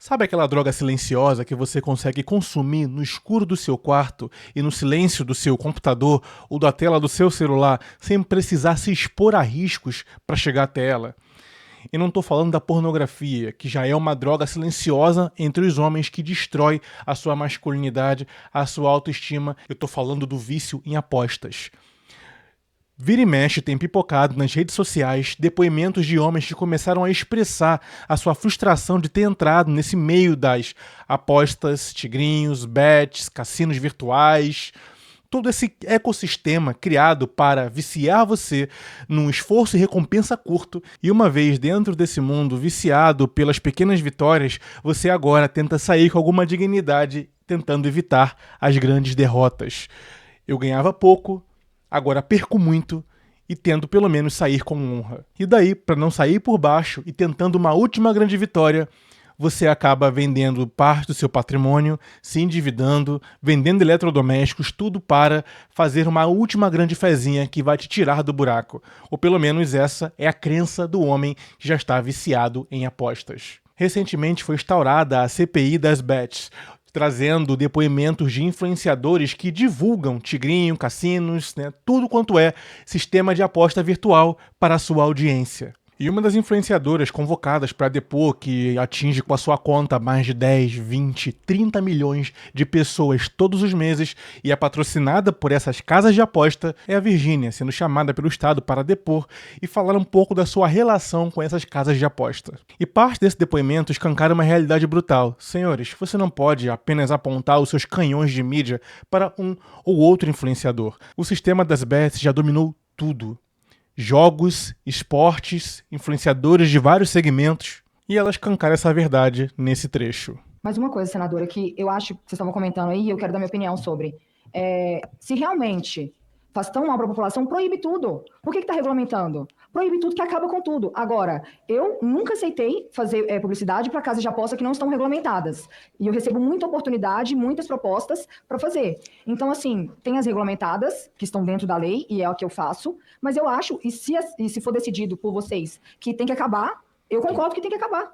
Sabe aquela droga silenciosa que você consegue consumir no escuro do seu quarto e no silêncio do seu computador ou da tela do seu celular sem precisar se expor a riscos para chegar até ela? E não estou falando da pornografia, que já é uma droga silenciosa entre os homens que destrói a sua masculinidade, a sua autoestima. Eu estou falando do vício em apostas. Vira e mexe tem pipocado nas redes sociais depoimentos de homens que começaram a expressar a sua frustração de ter entrado nesse meio das apostas, tigrinhos, bets, cassinos virtuais, todo esse ecossistema criado para viciar você num esforço e recompensa curto, e uma vez dentro desse mundo viciado pelas pequenas vitórias, você agora tenta sair com alguma dignidade, tentando evitar as grandes derrotas. Eu ganhava pouco, agora perco muito e tento pelo menos sair com honra. E daí, para não sair por baixo e tentando uma última grande vitória, você acaba vendendo parte do seu patrimônio, se endividando, vendendo eletrodomésticos, tudo para fazer uma última grande fezinha que vai te tirar do buraco. Ou pelo menos essa é a crença do homem que já está viciado em apostas. Recentemente foi instaurada a CPI das bets, trazendo depoimentos de influenciadores que divulgam tigrinho, cassinos, tudo quanto é sistema de aposta virtual para a sua audiência. E uma das influenciadoras convocadas para depor, que atinge com a sua conta mais de 10, 20, 30 milhões de pessoas todos os meses e é patrocinada por essas casas de aposta, é a Virgínia, sendo chamada pelo Estado para depor e falar um pouco da sua relação com essas casas de aposta. E parte desse depoimento escancara uma realidade brutal. Senhores, você não pode apenas apontar os seus canhões de mídia para um ou outro influenciador. O sistema das bets já dominou tudo. Jogos, esportes, influenciadores de vários segmentos, e ela escancara essa verdade nesse trecho. Mas uma coisa, senadora, que eu acho que vocês estavam comentando aí, eu quero dar minha opinião sobre. Se realmente faz tão mal para a população, proíbe tudo. Por que está regulamentando? Proíbe tudo que acaba com tudo. Agora, eu nunca aceitei fazer publicidade para casas de aposta que não estão regulamentadas. E eu recebo muita oportunidade, muitas propostas para fazer. Então, assim, tem as regulamentadas, que estão dentro da lei, e é o que eu faço. Mas eu acho, e se for decidido por vocês que tem que acabar, eu concordo que tem que acabar.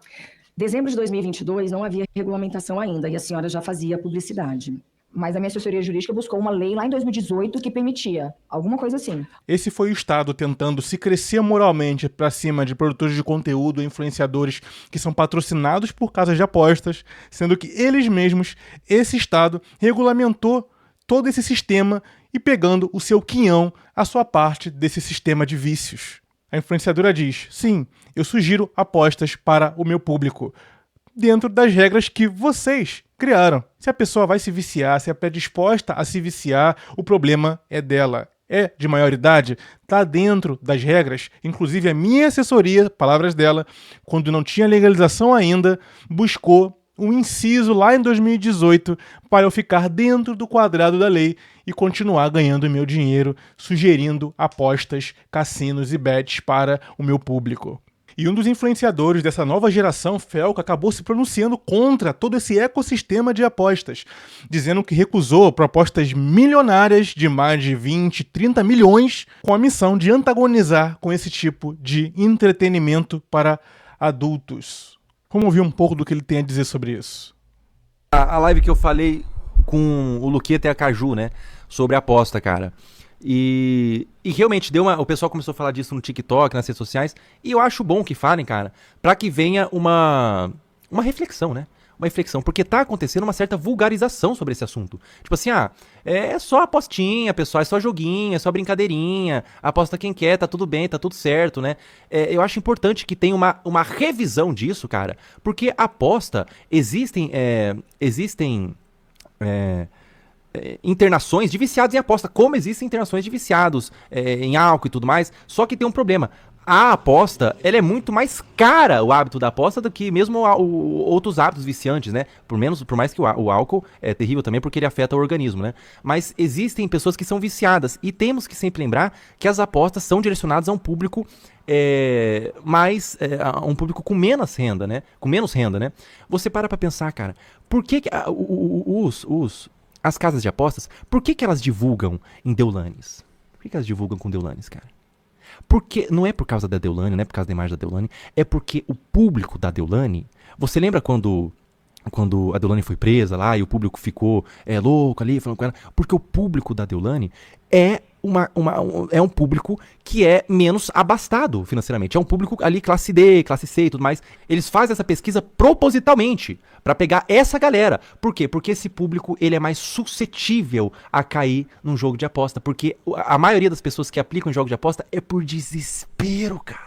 Dezembro de 2022 não havia regulamentação ainda, e a senhora já fazia publicidade. Mas a minha assessoria jurídica buscou uma lei lá em 2018 que permitia, alguma coisa assim. Esse foi o Estado tentando se crescer moralmente para cima de produtores de conteúdo e influenciadores que são patrocinados por casas de apostas, sendo que eles mesmos, esse Estado, regulamentou todo esse sistema e pegando o seu quinhão, a sua parte desse sistema de vícios. A influenciadora diz, sim, eu sugiro apostas para o meu público, dentro das regras que vocês criaram. Se a pessoa vai se viciar, se é predisposta a se viciar, o problema é dela. É de maioridade, está dentro das regras. Inclusive a minha assessoria, palavras dela, quando não tinha legalização ainda, buscou um inciso lá em 2018 para eu ficar dentro do quadrado da lei e continuar ganhando meu dinheiro, sugerindo apostas, cassinos e bets para o meu público. E um dos influenciadores dessa nova geração, Felca, acabou se pronunciando contra todo esse ecossistema de apostas, dizendo que recusou propostas milionárias de mais de 20, 30 milhões com a missão de antagonizar com esse tipo de entretenimento para adultos. Vamos ouvir um pouco do que ele tem a dizer sobre isso. A live que eu falei com o Luqueta e a Caju, né, sobre aposta, cara. E realmente o pessoal começou a falar disso no TikTok, nas redes sociais, e eu acho bom que falem, cara, pra que venha uma reflexão, né? Uma reflexão, porque tá acontecendo uma certa vulgarização sobre esse assunto. Tipo assim, é só apostinha, pessoal, é só joguinho, é só brincadeirinha, aposta quem quer, tá tudo bem, tá tudo certo, né? Eu acho importante que tenha uma revisão disso, cara, porque aposta, existem internações de viciados em aposta, como existem internações de viciados em álcool e tudo mais, só que tem um problema. A aposta, ela é muito mais cara, o hábito da aposta, do que mesmo outros hábitos viciantes, né? Por mais que o álcool é terrível também, porque ele afeta o organismo, né? Mas existem pessoas que são viciadas, e temos que sempre lembrar que as apostas são direcionadas a um público a um público com menos renda, né? Com menos renda, né? Você para pra pensar, cara, por que as casas de apostas, por que elas divulgam em Deulanes? Por que elas divulgam com Deulanes, cara? Porque não é por causa da Deulane, não é por causa da imagem da Deulane, é porque o público da Deulane... Você lembra quando quando a Deolane foi presa lá e o público ficou louco ali, falando com ela, porque o público da Deolane é é um público que é menos abastado financeiramente. É um público ali classe D, classe C e tudo mais. Eles fazem essa pesquisa propositalmente para pegar essa galera. Por quê? Porque esse público ele é mais suscetível a cair num jogo de aposta. Porque a maioria das pessoas que aplicam em jogo de aposta é por desespero, cara.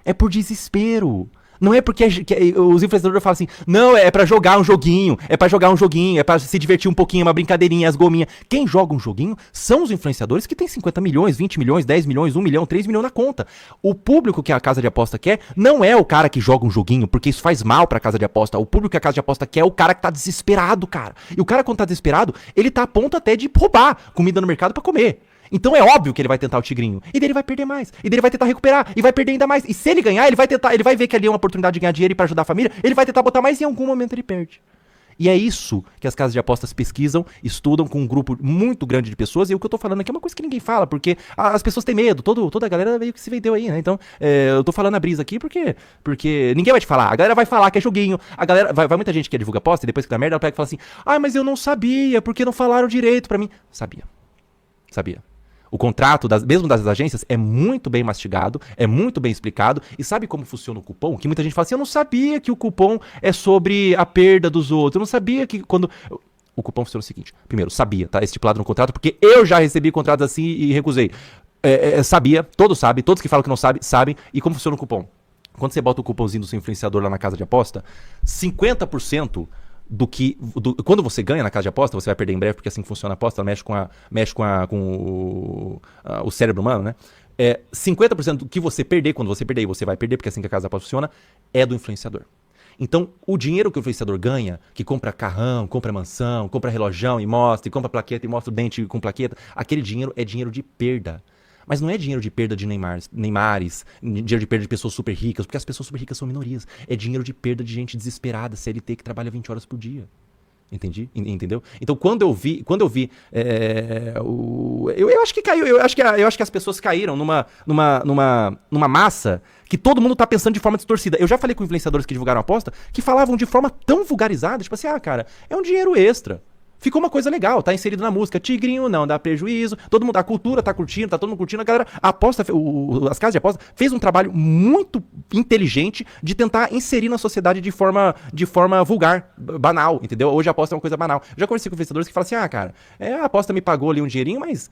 É por desespero. Não é porque os influenciadores falam assim, não, é pra jogar um joguinho, é pra se divertir um pouquinho, uma brincadeirinha, as gominhas. Quem joga um joguinho são os influenciadores que tem 50 milhões, 20 milhões, 10 milhões, 1 milhão, 3 milhões na conta. O público que a casa de aposta quer não é o cara que joga um joguinho, porque isso faz mal pra casa de aposta. O público que a casa de aposta quer é o cara que tá desesperado, cara. E o cara quando tá desesperado, ele tá a ponto até de roubar comida no mercado pra comer. Então é óbvio que ele vai tentar o tigrinho. E daí ele vai perder mais. E daí ele vai tentar recuperar. E vai perder ainda mais. E se ele ganhar, ele vai ver que ali é uma oportunidade de ganhar dinheiro e pra ajudar a família. Ele vai tentar botar mais e em algum momento ele perde. E é isso que as casas de apostas pesquisam, estudam com um grupo muito grande de pessoas. E o que eu tô falando aqui é uma coisa que ninguém fala, porque as pessoas têm medo. Toda a galera meio que se vendeu aí, né? Então, eu tô falando a brisa aqui porque ninguém vai te falar. A galera vai falar que é joguinho. A galera vai muita gente que divulga aposta e depois que dá merda, ela pega e fala assim: ah, mas eu não sabia, porque não falaram direito pra mim. Sabia. O contrato, mesmo das agências, é muito bem mastigado, é muito bem explicado. E sabe como funciona o cupom? Que muita gente fala assim, eu não sabia que o cupom é sobre a perda dos outros. Eu não sabia que quando... O cupom funciona o seguinte. Primeiro, sabia, tá? Estipulado no contrato, porque eu já recebi contratos assim e recusei. Sabia, todos sabem, todos que falam que não sabem, sabem. E como funciona o cupom? Quando você bota o cupomzinho do seu influenciador lá na casa de aposta, 50%... quando você ganha na casa de aposta, você vai perder em breve, porque assim que funciona a aposta, ela mexe com o cérebro humano, né? 50% do que você perder, quando você perder, e você vai perder, porque assim que a casa de aposta funciona, é do influenciador. Então, o dinheiro que o influenciador ganha, que compra carrão, compra mansão, compra relojão e mostra, e compra plaqueta e mostra o dente com plaqueta, aquele dinheiro é dinheiro de perda. Mas não é dinheiro de perda de Neymares, dinheiro de perda de pessoas super ricas, porque as pessoas super ricas são minorias. É dinheiro de perda de gente desesperada, CLT, que trabalha 20 horas por dia. Entendeu? Então, quando eu vi, eu acho que caiu, eu acho que as pessoas caíram numa massa que todo mundo tá pensando de forma distorcida. Eu já falei com influenciadores que divulgaram a aposta, que falavam de forma tão vulgarizada, tipo assim, cara, é um dinheiro extra. Ficou uma coisa legal, tá inserido na música. Tigrinho não dá prejuízo. Todo mundo, a cultura tá curtindo, tá todo mundo curtindo. A galera, a aposta, as casas de aposta fez um trabalho muito inteligente de tentar inserir na sociedade de forma vulgar, banal, entendeu? Hoje a aposta é uma coisa banal. Eu já conversei com investidores que falam assim, cara, a aposta me pagou ali um dinheirinho, mas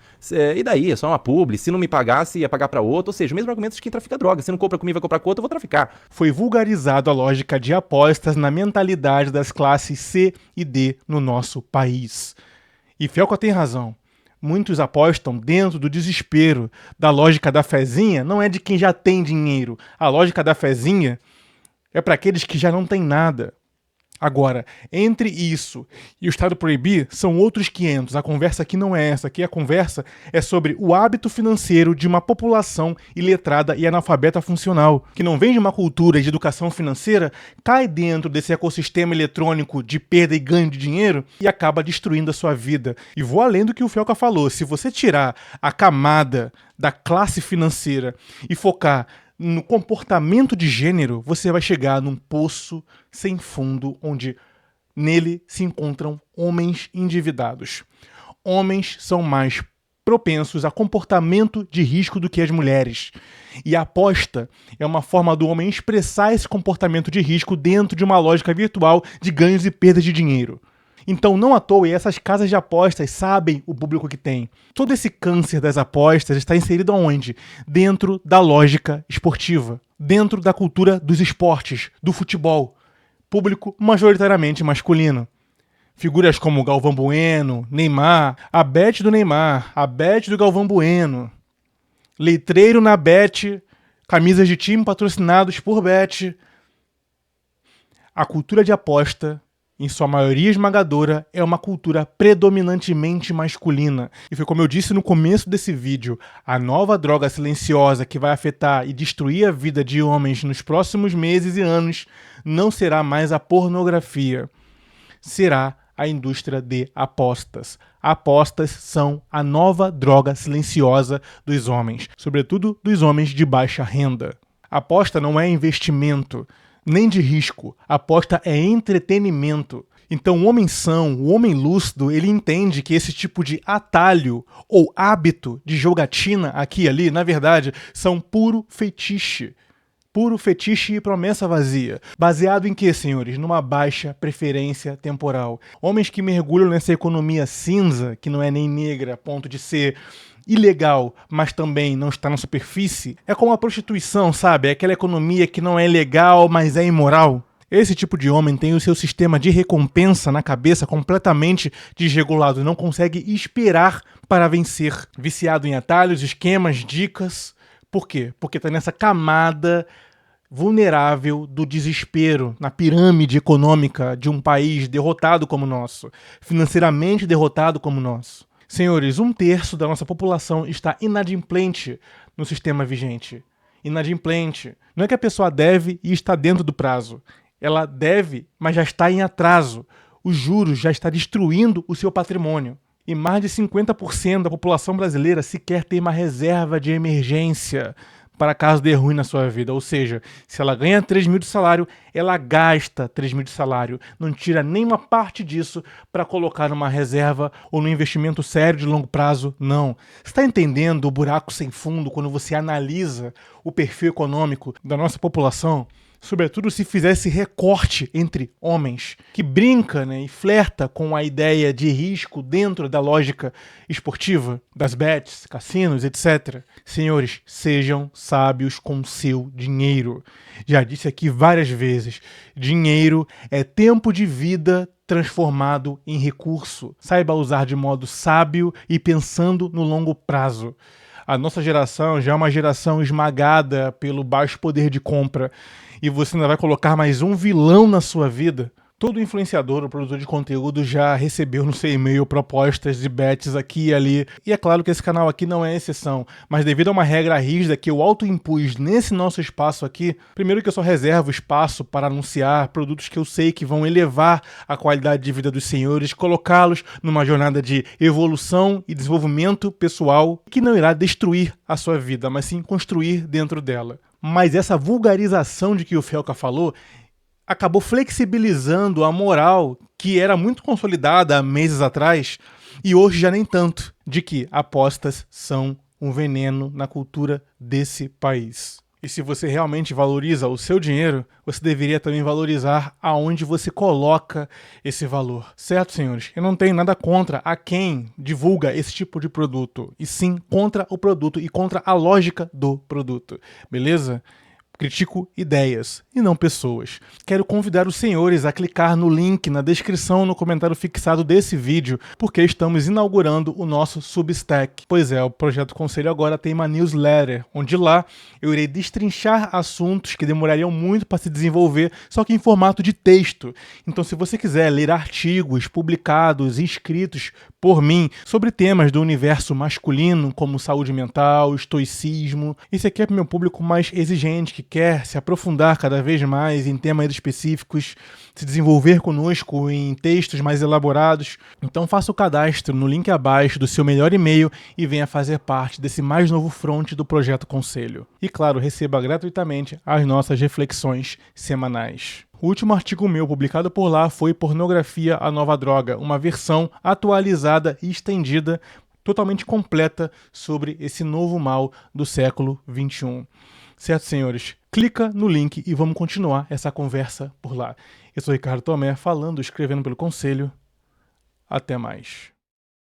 e daí? É só uma publi. Se não me pagasse, ia pagar pra outro. Ou seja, o mesmo argumento de quem trafica droga. Se não compra comigo, vai comprar com outro, eu vou traficar. Foi vulgarizado a lógica de apostas na mentalidade das classes C e D no nosso país. E Felca tem razão. Muitos apostam dentro do desespero. Da lógica da fezinha não é de quem já tem dinheiro. A lógica da fezinha é para aqueles que já não têm nada. Agora, entre isso e o Estado proibir, são outros 500. A conversa aqui não é essa. Aqui a conversa é sobre o hábito financeiro de uma população iletrada e analfabeta funcional, que não vem de uma cultura de educação financeira, cai dentro desse ecossistema eletrônico de perda e ganho de dinheiro e acaba destruindo a sua vida. E vou além do que o Felca falou. Se você tirar a camada da classe financeira e focar no comportamento de gênero, você vai chegar num poço sem fundo, onde nele se encontram homens endividados. Homens são mais propensos a comportamento de risco do que as mulheres. E a aposta é uma forma do homem expressar esse comportamento de risco dentro de uma lógica virtual de ganhos e perdas de dinheiro. Então, não à toa, essas casas de apostas sabem o público que tem. Todo esse câncer das apostas está inserido aonde? Dentro da lógica esportiva. Dentro da cultura dos esportes, do futebol. Público majoritariamente masculino. Figuras como Galvão Bueno, Neymar, a Bet do Neymar, a Bet do Galvão Bueno. Letreiro na Bet, camisas de time patrocinados por Bet. A cultura de aposta, em sua maioria esmagadora, é uma cultura predominantemente masculina. E foi como eu disse no começo desse vídeo, a nova droga silenciosa que vai afetar e destruir a vida de homens nos próximos meses e anos não será mais a pornografia. Será a indústria de apostas. Apostas são a nova droga silenciosa dos homens, sobretudo dos homens de baixa renda. Aposta não é investimento. nem de risco. Aposta é entretenimento. Então o homem são, o homem lúcido, ele entende que esse tipo de atalho ou hábito de jogatina aqui e ali, na verdade, são puro fetiche. Puro fetiche e promessa vazia. Baseado em quê, senhores? Numa baixa preferência temporal. Homens que mergulham nessa economia cinza, que não é nem negra a ponto de ser ilegal, mas também não está na superfície, é como a prostituição, sabe? É aquela economia que não é legal, mas é imoral. Esse tipo de homem tem o seu sistema de recompensa na cabeça completamente desregulado e não consegue esperar para vencer. Viciado em atalhos, esquemas, dicas. Por quê? Porque está nessa camada vulnerável do desespero, na pirâmide econômica de um país derrotado como o nosso, financeiramente derrotado como o nosso. Senhores, 1/3 da nossa população está inadimplente no sistema vigente. Inadimplente. Não é que a pessoa deve e está dentro do prazo. Ela deve, mas já está em atraso. Os juros já estão destruindo o seu patrimônio. E mais de 50% da população brasileira sequer tem uma reserva de emergência para caso dê ruim na sua vida. Ou seja, se ela ganha 3 mil de salário, ela gasta 3 mil de salário. Não tira nenhuma parte disso para colocar numa reserva ou num investimento sério de longo prazo, não. Você está entendendo o buraco sem fundo quando você analisa o perfil econômico da nossa população? Sobretudo se fizesse recorte entre homens, que brinca, né, e flerta com a ideia de risco dentro da lógica esportiva, das bets, cassinos, etc. Senhores, sejam sábios com seu dinheiro. Já disse aqui várias vezes, dinheiro é tempo de vida transformado em recurso. Saiba usar de modo sábio e pensando no longo prazo. A nossa geração já é uma geração esmagada pelo baixo poder de compra. E você ainda vai colocar mais um vilão na sua vida? Todo influenciador ou produtor de conteúdo já recebeu no seu e-mail propostas de bets aqui e ali. E é claro que esse canal aqui não é exceção, mas devido a uma regra rígida que eu autoimpus nesse nosso espaço aqui, primeiro que eu só reservo espaço para anunciar produtos que eu sei que vão elevar a qualidade de vida dos senhores, colocá-los numa jornada de evolução e desenvolvimento pessoal que não irá destruir a sua vida, mas sim construir dentro dela. Mas essa vulgarização de que o Felca falou acabou flexibilizando a moral que era muito consolidada há meses atrás e hoje já nem tanto, de que apostas são um veneno na cultura desse país. E se você realmente valoriza o seu dinheiro, você deveria também valorizar aonde você coloca esse valor. Certo, senhores? Eu não tenho nada contra a quem divulga esse tipo de produto, e sim contra o produto e contra a lógica do produto. Beleza? Critico ideias e não pessoas. Quero convidar os senhores a clicar no link na descrição no comentário fixado desse vídeo, porque estamos inaugurando o nosso Substack. Pois é, o Projeto Conselho agora tem uma newsletter, onde lá eu irei destrinchar assuntos que demorariam muito para se desenvolver, só que em formato de texto. Então, se você quiser ler artigos publicados e escritos por mim sobre temas do universo masculino, como saúde mental, estoicismo, esse aqui é para o meu público mais exigente, que quer se aprofundar cada vez mais em temas específicos, se desenvolver conosco em textos mais elaborados. Então faça o cadastro no link abaixo do seu melhor e-mail e venha fazer parte desse mais novo fronte do Projeto Conselho. E claro, receba gratuitamente as nossas reflexões semanais. O último artigo meu publicado por lá foi Pornografia, a Nova Droga, uma versão atualizada e estendida, totalmente completa sobre esse novo mal do século XXI. Certo, senhores? Clica no link e vamos continuar essa conversa por lá. Eu sou Ricardo Tomé, falando, escrevendo pelo Conselho. Até mais.